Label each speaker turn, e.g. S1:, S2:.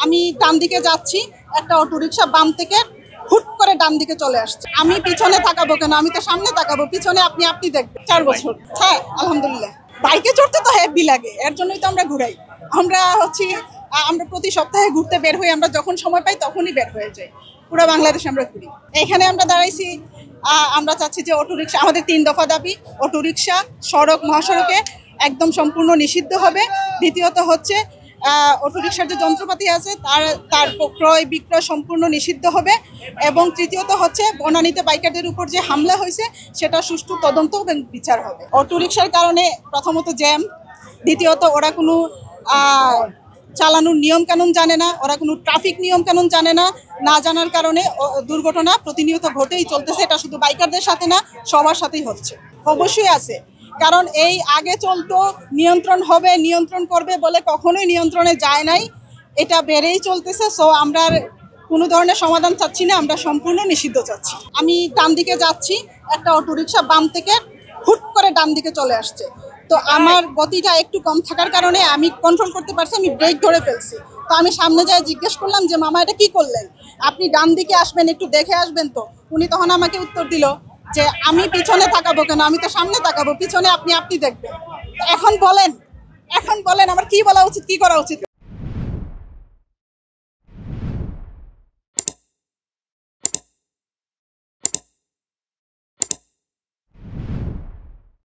S1: আমি ডান দিকে যাচ্ছি, একটা অটোরিকশা বাম থেকে হুট করে ডান দিকে চলে আসছে। আমি পিছনে তাকাবো কেন, আমি তো সামনে তাকাবো, পিছনে আপনি দেখবেন। 4 বছর। হ্যাঁ, আলহামদুলিল্লাহ। বাইকে চড়তে তো হেভি লাগে, এর জন্যই তো আমরা ঘুরাই। আমরা প্রতি সপ্তাহে ঘুরতে বের হই, আমরা যখন সময় পাই তখনই বের হয়ে যাই। পুরো বাংলাদেশ আমরা ঘুরি। এখানে আমরা দাঁড়াইছি, আমরা চাচ্ছি যে অটোরিকশা, আমাদের 3 দফা দাবি। অটোরিকশা সড়ক মহাসড়কে একদম সম্পূর্ণ নিষিদ্ধ হবে। দ্বিতীয়ত হচ্ছে অটোরিকশার যে যন্ত্রপাতি আছে তার ক্রয় বিক্রয় সম্পূর্ণ নিষিদ্ধ হবে। এবং তৃতীয়ত হচ্ছে বনানীতে বাইকারদের উপর যে হামলা হয়েছে সেটা সুষ্ঠু তদন্ত এবং বিচার হবে। অটোরিকশার কারণে প্রথমত জ্যাম, দ্বিতীয়ত ওরা কোনো চালানোর নিয়ম কানুন জানে না, ওরা কোনো ট্রাফিক নিয়ম কানুন জানে না। না জানার কারণে দুর্ঘটনা প্রতিনিয়ত ঘটেই চলতেছে। এটা শুধু বাইকারদের সাথে না, সবার সাথেই হচ্ছে। অবশ্যই আছে, কারণ এই আগে চলতো নিয়ন্ত্রণ হবে, নিয়ন্ত্রণ করবে বলে কখনোই নিয়ন্ত্রণে যায় নাই। এটা বেড়েই চলতেছে। সো আমরা কোনো ধরনের সমাধান চাচ্ছি না, আমরা সম্পূর্ণ নিষিদ্ধ চাচ্ছি। আমি ডান দিকে যাচ্ছি, একটা অটোরিকশা বাম থেকে হুট করে ডান দিকে চলে আসছে। তো আমার গতিটা একটু কম থাকার কারণে আমি কন্ট্রোল করতে পারছি, আমি ব্রেক ধরে ফেলছি। তো আমি সামনে যাই জিজ্ঞেস করলাম যে মামা এটা কি করলেন, আপনি ডান দিকে আসবেন, একটু দেখে আসবেন তো। উনি তখন আমাকে উত্তর দিল যে আমি পিছনে তাকাবো কেন, আমি তো সামনে তাকাবো, পিছনে আপনি দেখবেন। এখন বলেন আমার কি বলা উচিত, কি করা উচিত?